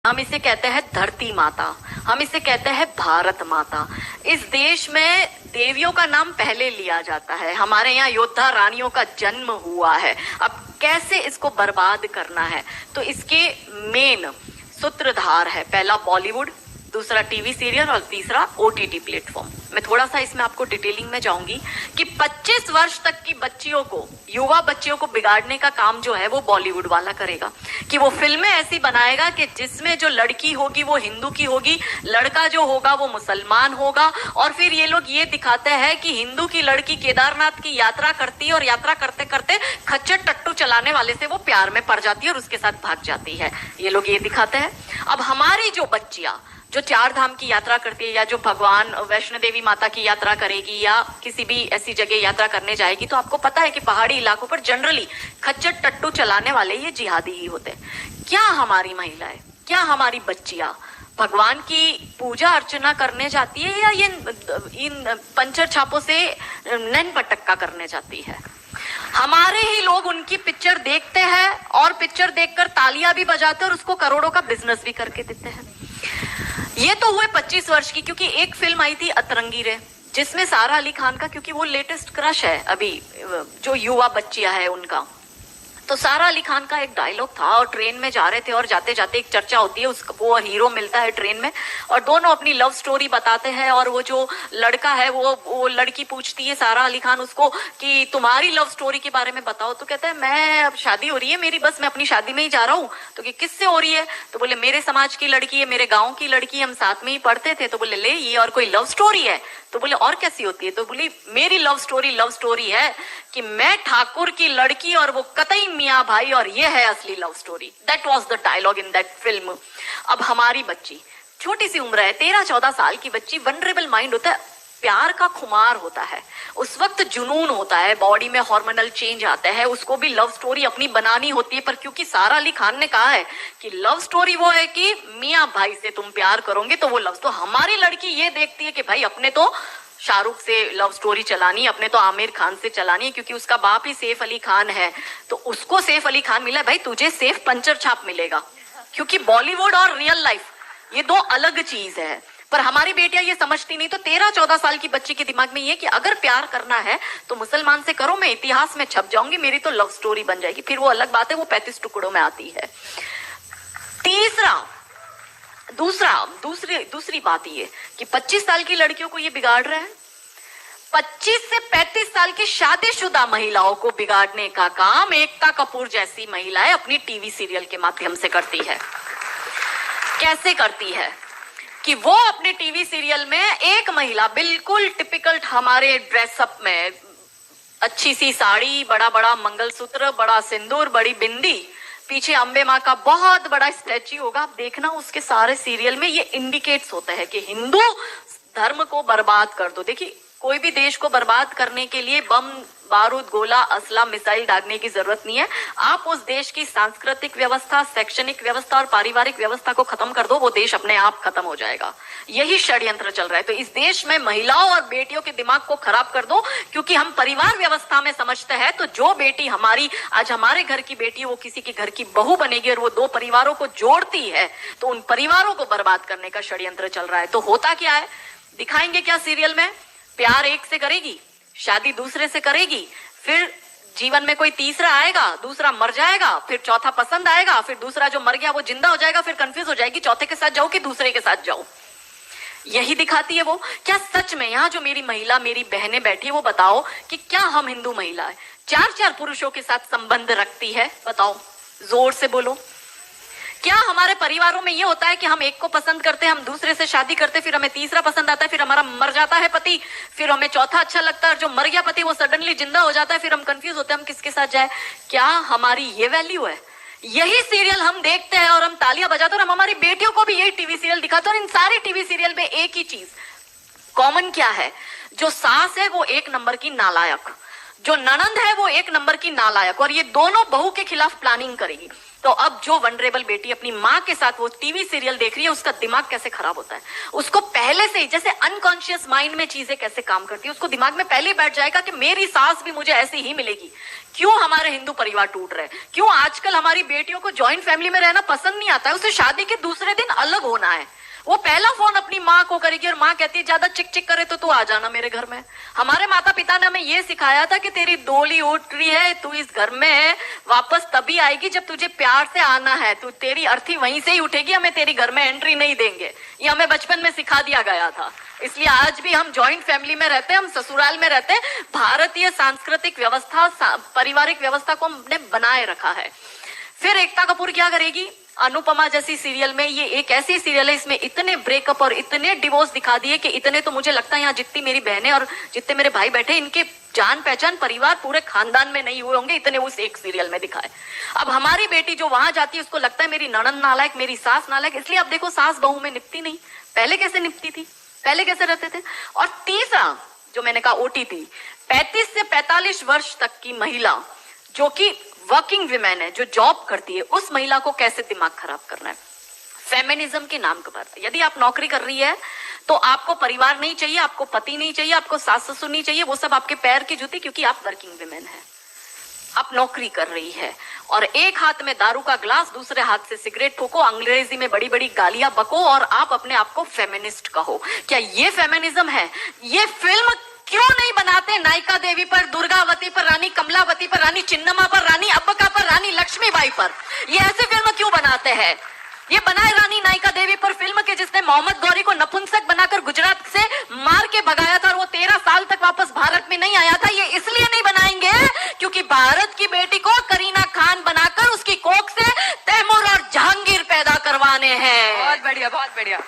हम इसे कहते हैं धरती माता, हम इसे कहते हैं भारत माता। इस देश में देवियों का नाम पहले लिया जाता है। हमारे यहाँ योद्धा रानियों का जन्म हुआ है। अब कैसे इसको बर्बाद करना है, तो इसके मेन सूत्रधार है, पहला बॉलीवुड, दूसरा टीवी सीरियल और तीसरा ओटीटी प्लेटफॉर्म। मैं थोड़ा सा इसमें आपको डिटेलिंग में जाऊंगी कि 25 वर्ष तक की बच्चियों को, युवा बच्चियों को बिगाड़ने का काम जो है वो बॉलीवुड वाला करेगा, कि वो फिल्में ऐसी बनाएगा कि जिसमें जो लड़की होगी वो हिंदू की होगी, लड़का जो होगा वो मुसलमान होगा। और फिर ये लोग ये दिखाते हैं कि हिंदू की लड़की केदारनाथ की यात्रा करती है और यात्रा करते करते खच्चर टट्टू चलाने वाले से वो प्यार में पड़ जाती है और उसके साथ भाग जाती है। ये लोग ये दिखाते हैं। अब हमारी जो बच्चियां जो 4 धाम की यात्रा करती है, या जो भगवान वैष्णो देवी माता की यात्रा करेगी, या किसी भी ऐसी जगह यात्रा करने जाएगी, तो आपको पता है कि पहाड़ी इलाकों पर जनरली खच्चर टट्टू चलाने वाले ये जिहादी ही होते हैं। क्या हमारी महिलाएं, क्या हमारी बच्चियां भगवान की पूजा अर्चना करने जाती है, या ये इन पंचर छापों से नैन पटक्का करने जाती है? हमारे ही लोग उनकी पिक्चर देखते हैं और पिक्चर देखकर तालियां भी बजाते हैं और उसको करोड़ों का बिजनेस भी करके देते हैं। ये तो हुए 25 वर्ष की, क्योंकि एक फिल्म आई थी अतरंगी रे, जिसमें सारा अली खान का, क्योंकि वो लेटेस्ट क्रश है अभी जो युवा बच्चियां है उनका, तो सारा अली खान का एक डायलॉग था और ट्रेन में जा रहे थे और जाते जाते एक चर्चा होती है, वो हीरो मिलता है ट्रेन में और दोनों अपनी लव स्टोरी बताते हैं। और वो जो लड़का है वो लड़की पूछती है सारा अली खान उसको कि तुम्हारी लव स्टोरी के बारे में बताओ, तो कहता है मैं, अब शादी हो रही है मेरी, बस मैं अपनी शादी में ही जा रहा हूँ। तो कि किससे हो रही है? तो बोले मेरे समाज की लड़की है, मेरे गाँव की लड़की, हम साथ में ही पढ़ते थे। तो बोले ले, ये और कोई लव स्टोरी है? तो बोले और कैसी होती है? तो बोली मेरी लव स्टोरी है कि मैं ठाकुर की लड़की और वो कतई मियाँ भाई, और ये है असली love story. That was the dialogue in that film. अब हमारी बच्ची छोटी सी उम्र है, 13-14 साल की बच्ची, वनरेबल माइंड होता है, प्यार का खुमार होता है, उस वक्त जुनून होता है, बॉडी में हार्मोनल चेंज आता है, उसको भी लव स्टोरी अपनी बनानी होती है। पर क्योंकि सारा अली खान ने कहा है कि लव स्टोरी वो है कि मियाँ भाई से तुम प्यार करोगे तो वो लव, तो हमारी लड़की ये देखती है कि भाई अपने तो शाहरुख से लव स्टोरी चलानी है, अपने तो आमिर खान से चलानी है, क्योंकि उसका बाप ही सैफ अली खान है, तो उसको सैफ अली खान मिला, भाई तुझे सैफ पंचर छाप मिलेगा। क्योंकि बॉलीवुड और रियल लाइफ ये दो अलग चीज है। पर हमारी बेटियां ये समझती नहीं। तो 13-14 साल की बच्ची के दिमाग में ये कि अगर प्यार करना है तो मुसलमान से करो, मैं इतिहास में छप जाऊंगी, मेरी तो लव स्टोरी बन जाएगी। फिर वो अलग बात है, वो 35 टुकड़ों में आती है। दूसरी बात ये कि 25 साल की लड़कियों को ये बिगाड़ रहे हैं। 25 से 35 साल की शादीशुदा महिलाओं को बिगाड़ने का काम एकता कपूर जैसी महिलाएं अपनी टीवी सीरियल के माध्यम से करती है। कैसे करती है कि वो अपने टीवी सीरियल में एक महिला बिल्कुल टिपिकल हमारे ड्रेसअप में, अच्छी सी साड़ी, बड़ा बड़ा मंगलसूत्र, बड़ा सिंदूर, बड़ी बिंदी, पीछे अंबे माँ का बहुत बड़ा स्टैच्यू होगा। आप देखना उसके सारे सीरियल में ये इंडिकेट्स होता है कि हिंदू धर्म को बर्बाद कर दो। देखिए कोई भी देश को बर्बाद करने के लिए बम, बारूद, गोला, असला, मिसाइल डालने की जरूरत नहीं है। आप उस देश की सांस्कृतिक व्यवस्था, शैक्षणिक व्यवस्था और पारिवारिक व्यवस्था को खत्म कर दो, वो देश अपने आप खत्म हो जाएगा। यही षड्यंत्र चल रहा है। तो इस देश में महिलाओं और बेटियों के दिमाग को खराब कर दो, क्योंकि हम परिवार व्यवस्था में समझते हैं तो जो बेटी हमारी, आज हमारे घर की बेटी वो किसी के घर की बहू बनेगी और वो 2 परिवारों को जोड़ती है, तो उन परिवारों को बर्बाद करने का षड्यंत्र चल रहा है। तो होता क्या है, दिखाएंगे क्या सीरियल में? प्यार एक से करेगी, शादी दूसरे से करेगी, फिर जीवन में कोई तीसरा आएगा, दूसरा मर जाएगा, फिर चौथा पसंद आएगा, फिर दूसरा जो मर गया वो जिंदा हो जाएगा, फिर कंफ्यूज हो जाएगी चौथे के साथ जाऊं कि दूसरे के साथ जाऊं। यही दिखाती है वो। क्या सच में यहाँ जो मेरी महिला, मेरी बहनें बैठी, वो बताओ कि क्या हम हिंदू महिला 4-4 पुरुषों के साथ संबंध रखती है? बताओ, जोर से बोलो। क्या हमारे परिवारों में ये होता है कि हम एक को पसंद करते हैं, हम दूसरे से शादी करते, फिर हमें तीसरा पसंद आता है, फिर हमारा मर जाता है पति, फिर हमें चौथा अच्छा लगता है, और जो मर गया पति वो सडनली जिंदा हो जाता है, फिर हम कंफ्यूज होते हैं हम किसके साथ जाए? क्या हमारी ये वैल्यू है? यही सीरियल हम देखते हैं और हम तालियां बजाते हैं, और हम हमारी बेटियों को भी यही टीवी सीरियल दिखाते हैं। और इन सारी टीवी सीरियल में एक ही चीज कॉमन क्या है? जो सास है वो 1 नंबर की नालायक, जो ननंद है वो 1 नंबर की नालायक, और ये दोनों बहू के खिलाफ प्लानिंग करेगी। तो अब जो वनरेबल बेटी अपनी माँ के साथ वो टीवी सीरियल देख रही है, उसका दिमाग कैसे खराब होता है, उसको पहले से ही जैसे अनकॉन्शियस माइंड में चीजें कैसे काम करती है, उसको दिमाग में पहले ही बैठ जाएगा कि मेरी सास भी मुझे ऐसी ही मिलेगी। क्यों हमारे हिंदू परिवार टूट रहे हैं, क्यों आजकल हमारी बेटियों को जॉइंट फैमिली में रहना पसंद नहीं आता है, उसे शादी के दूसरे दिन अलग होना है। वो पहला फोन अपनी माँ को करेगी और माँ कहती है ज्यादा चिक चिक करे तो तू आ जाना मेरे घर में। हमारे माता पिता ने हमें ये सिखाया था कि तेरी डोली उठ रही है, तू इस घर में वापस तभी आएगी जब तुझे प्यार से आना है, तू तेरी अर्थी वहीं से ही उठेगी, हमें तेरी घर में एंट्री नहीं देंगे। ये हमें बचपन में सिखा दिया गया था। इसलिए आज भी हम जॉइंट फैमिली में रहते हैं, हम ससुराल में रहते हैं। भारतीय सांस्कृतिक व्यवस्था, पारिवारिक व्यवस्था को हमने बनाए रखा है। फिर एकता कपूर क्या करेगी, अनुपमा जैसी सीरियल में, ये एक ऐसी सीरियल है इसमें इतने ब्रेकअप और इतने डिवोर्स दिखा दिए कि इतने तो मुझे लगता है यहाँ जितनी मेरी बहनें और जितने मेरे भाई बैठे, इनके जान पहचान परिवार पूरे खानदान में नहीं हुए होंगे, इतने उस एक सीरियल में दिखाए। अब हमारी बेटी जो वहां जाती है उसको लगता है मेरी ननद नालायक, मेरी सास नालायक। इसलिए अब देखो सास बहू में निपटी नहीं, पहले कैसे निपटी थी, पहले कैसे रहते थे। और तीसरा जो मैंने कहा ओटीटी, 35 से 45 वर्ष तक की महिला जो कि वर्किंग विमेन है, जो जॉब करती है, उस महिला को कैसे दिमाग खराब करना है फेमिनिज्म के नाम पर। यदि आप नौकरी कर रही है तो आपको परिवार नहीं चाहिए, आपको पति नहीं चाहिए, आपको सास ससुर नहीं चाहिए, वो सब आपके पैर की जूती, क्योंकि आप वर्किंग विमेन है, आप नौकरी कर रही है। और एक हाथ में दारू का ग्लास, दूसरे हाथ से सिगरेट ठोको, अंग्रेजी में बड़ी बड़ी गालियां बको और आप अपने आप को फेमिनिस्ट कहो। क्या ये फेमिनिज्म है? ये फिल्म क्यों नहीं बनाते नायिका देवी पर, दुर्गावती पर, रानी कमलावती पर, रानी चिन्नमा पर, रानी अब्बका पर, रानी लक्ष्मीबाई पर? ये ऐसे फिल्म क्यों बनाते हैं? ये बनाए रानी नायिका देवी पर फिल्म के जिसने मोहम्मद गौरी को नपुंसक बनाकर गुजरात से मार के भगाया था और वो 13 साल तक वापस भारत में नहीं आया था। ये इसलिए नहीं बनाएंगे क्योंकि भारत की बेटी को करीना खान बनाकर उसकी कोख से तैमूर और जहांगीर पैदा करवाने हैं। बहुत बढ़िया, बहुत बढ़िया।